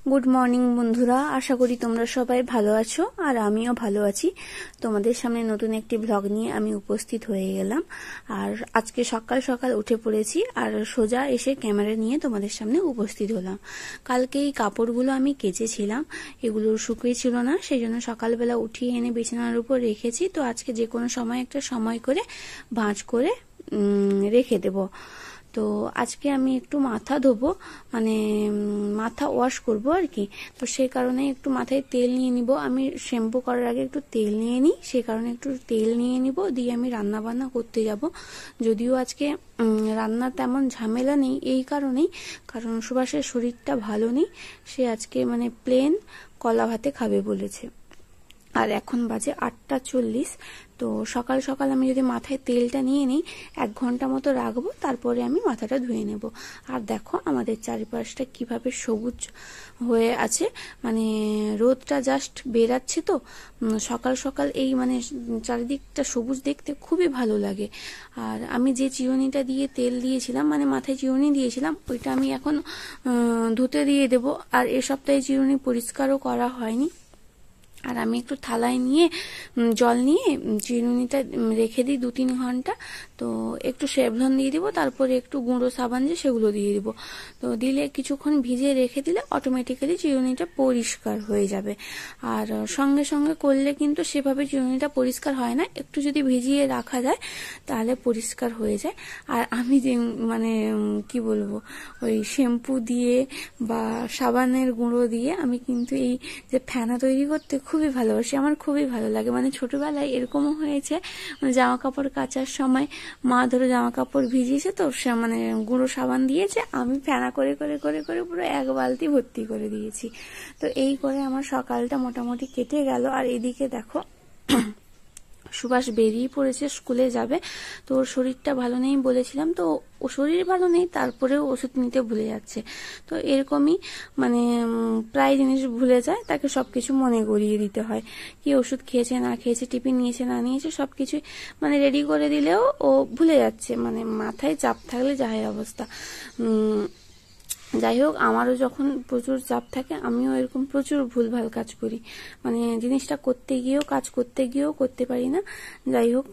Good morning বন্ধুরা, আশা করি তোমরা সবাই ভালো আছো আর আমিও ভালো আছি। তোমাদের সামনে নতুন একটি ব্লগ নিয়ে আমি উপস্থিত হয়ে গেলাম। আর আজকে সকাল সকাল উঠে পড়েছি আর সোজা এসে ক্যামেরা নিয়ে তোমাদের সামনে উপস্থিত হলাম। কালকে এই কাপড়গুলো আমি কেচেছিলাম, এগুলো শুকিয়ে ছিল না, সেই জন্য সকালবেলা উঠিয়ে এনে বিছানার উপর রেখেছি। তো আজকে যে কোনো সময় একটা সময় করে ভাঁজ করে রেখে দেব। তো আজকে আমি একটু মাথা ধোবো, মানে মাথা ওয়াশ করব আর কি। তো সেই কারণে একটু মাথায় তেল নিয়ে নিব। আমি শ্যাম্পু করার আগে একটু তেল নিয়ে নিই, সেই কারণে একটু তেল নিয়ে নিব, দিয়ে আমি রান্না বান্না করতে যাব। যদিও আজকে রান্নার তেমন ঝামেলা নেই, এই কারণেই কারণ সুভাষের শরীরটা ভালো নেই, সে আজকে মানে প্লেন কলা ভাতে খাবে বলেছে। আর এখন বাজে 8:40। তো সকাল সকাল আমি যদি মাথায় তেলটা নিয়ে নিই, 1 ঘন্টা মতো রাখবো, তারপরে আমি মাথাটা ধুয়ে নেব। আর দেখো আমাদের চারিপাশটা কিভাবে সবুজ হয়ে আছে, মানে রোদটা জাস্ট বেরাচ্ছে। তো সকাল সকাল এই মানে চারিদিকটা সবুজ দেখতে খুবই ভালো লাগে। আর আমি যে চিরুনিটা দিয়ে তেল দিয়েছিলাম, মানে মাথায় চিরুনি দিয়েছিলাম, ওইটা আমি এখন ধুতে দিয়ে দেব। আর এ সপ্তাহে চিরুনি পরিষ্কারও করা হয়নি। আর আমি একটু থালায় নিয়ে জল নিয়ে চিরুনিটা রেখে দিই 2-3 ঘন্টা। তো একটু স্যাভলন দিয়ে দিব, তারপরে একটু গুঁড়ো সাবান যে সেগুলো দিয়ে দিব। তো দিলে কিছুক্ষণ ভিজিয়ে রেখে দিলে অটোমেটিক্যালি চিরুনিটা পরিষ্কার হয়ে যাবে। আর সঙ্গে সঙ্গে করলে কিন্তু সেভাবে চিরুনিটা পরিষ্কার হয় না, একটু যদি ভিজিয়ে রাখা যায় তাহলে পরিষ্কার হয়ে যায়। আর আমি যে মানে কি বলবো, ওই শ্যাম্পু দিয়ে বা সাবানের গুঁড়ো দিয়ে আমি কিন্তু এই যে ফেনা তৈরি করতে খুবই ভালোবাসি, আমার খুবই ভালো লাগে। মানে ছোটবেলায় এরকমও হয়েছে, মানে জামা কাপড় কাচার সময় মা ধরো জামা কাপড় ভিজিয়েছে, তো সে মানে গুঁড়ো সাবান দিয়েছে, আমি ফেনা করে করে করে করে পুরো 1 বালতি ভর্তি করে দিয়েছি। তো এই করে আমার সকালটা মোটামুটি কেটে গেল। আর এদিকে দেখো সুভাষ বেরিয়ে পড়েছে, স্কুলে যাবে। তো ওর শরীরটা ভালো নেই বলেছিলাম, তো ও শরীর ভালো নেই তারপরেও ওষুধ নিতে ভুলে যাচ্ছে। তো এরকমই মানে প্রায় জিনিস ভুলে যায়, তাকে সবকিছু মনে করিয়ে দিতে হয়, কি ওষুধ খেয়েছে না খেয়েছে, টিফিন নিয়েছে না নিয়েছে, সবকিছু মানে রেডি করে দিলেও ও ভুলে যাচ্ছে। মানে মাথায় চাপ থাকলে যা হয় অবস্থা। যাই হোক, আমারও যখন প্রচুর চাপ থাকে আমিও এরকম প্রচুর ভুলভাল কাজ করি, মানে জিনিসটা করতে গিয়েও কাজ করতে গিয়েও করতে পারি না। যাই হোক,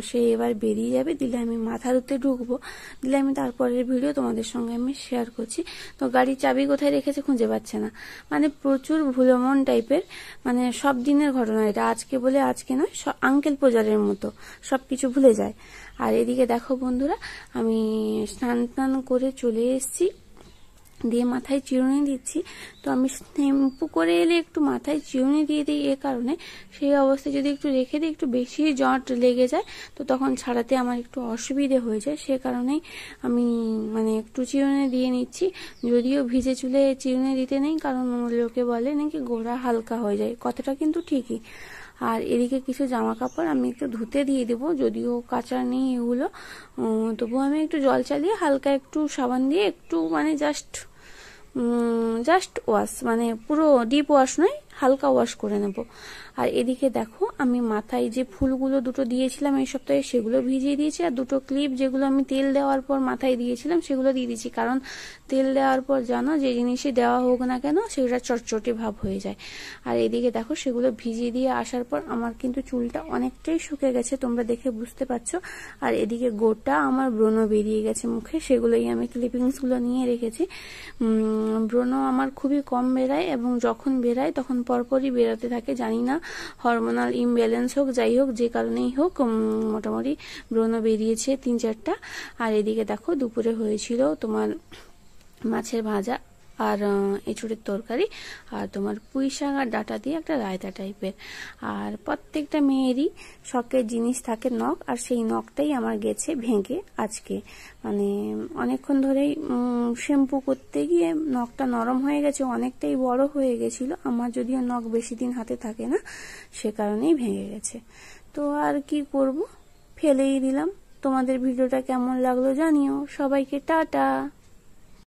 সে এবার বেরিয়ে যাবে, দিলে আমি মাথা ধুতে ঢুকবো, দিলে আমি তারপরের ভিডিও তোমাদের সঙ্গে আমি শেয়ার করছি। তো গাড়ির চাবি কোথায় রেখেছে খুঁজে পাচ্ছে না, মানে প্রচুর ভুলমন টাইপের, মানে সব দিনের ঘটনা এটা, আজকে বলে আজকে নয়, আঙ্কেল পূজারের মতো সব কিছু ভুলে যায়। আর এদিকে দেখো বন্ধুরা, আমি স্নান টান করে চলে এসেছি, দিয়ে মাথায় চিরুনি দিচ্ছি। তো আমি শ্যাম্পু করে এলে একটু মাথায় চিরুনি দিয়ে দিই, এ কারণে সেই অবস্থায় যদি একটু রেখে দিই একটু বেশি জট লেগে যায়, তো তখন ছাড়াতে আমার একটু অসুবিধে হয়ে যায়। সে কারণেই আমি মানে একটু চিরুনি দিয়ে নিচ্ছি। যদিও ভিজে চুলে চিরুনি দিতে নেই, কারণ লোকে বলে নাকি গোড়া হালকা হয়ে যায়, কথাটা কিন্তু ঠিকই। আর এদিকে কিছু জামা কাপড় আমি একটু ধুতে দিয়ে দেবো, যদিও কাঁচা নেই এগুলো, তবুও আমি একটু জল চালিয়ে হালকা একটু সাবান দিয়ে একটু মানে জাস্ট ওয়াশ, মানে পুরো ডিপ ওয়াশ নয়, হালকা ওয়াশ করে নেব। আর এদিকে দেখো আমি মাথায় যে ফুলগুলো দুটো দিয়েছিলাম এই সপ্তাহে সেগুলো ভিজিয়ে দিয়েছি, আর দুটো ক্লিপ যেগুলো আমি তেল দেওয়ার পর মাথায় দিয়েছিলাম সেগুলো দিয়ে দিয়েছি, কারণ তেল দেওয়ার পর জানো যে জিনিসই দেওয়া হোক না কেন সেটা চটচটে ভাব হয়ে যায়। আর এদিকে দেখো সেগুলো ভিজিয়ে দিয়ে আসার পর আমার কিন্তু চুলটা অনেকটাই শুকে গেছে, তোমরা দেখে বুঝতে পারছো। আর এদিকে গোটা আমার ব্রণ বেরিয়ে গেছে মুখে, সেগুলোই আমি ক্লিপিংসগুলো নিয়ে রেখেছি। ব্রণ আমার খুবই কম বেরায়, এবং যখন বেরায় তখন পরপরই বেরাতে থাকে, জানি না হরমোনাল ইমব্যালেন্স হোক, যাই হোক যে কারণেই হোক মোটামুটি ব্রণ বেরিয়েছে 3-4টা। আর এদিকে দেখো দুপুরে হয়েছিল তোমার মাছের ভাজা আর এঁচুড়ের তরকারি, আর তোমার পুঁই শাক আর ডাঁটা দিয়ে একটা রায়তা টাইপের। আর প্রত্যেকটা মেয়েরই শখের জিনিস থাকে নখ, আর সেই নখটাই আমার গেছে ভেঙে আজকে, মানে অনেকক্ষণ ধরেই শ্যাম্পু করতে গিয়ে নখটা নরম হয়ে গেছে, অনেকটাই বড় হয়ে গেছিল আমার, যদিও নখ বেশি দিন হাতে থাকে না, সে কারণেই ভেঙে গেছে। তো আর কি করব, ফেলেই দিলাম। তোমাদের ভিডিওটা কেমন লাগলো জানিও, সবাইকে টাটা।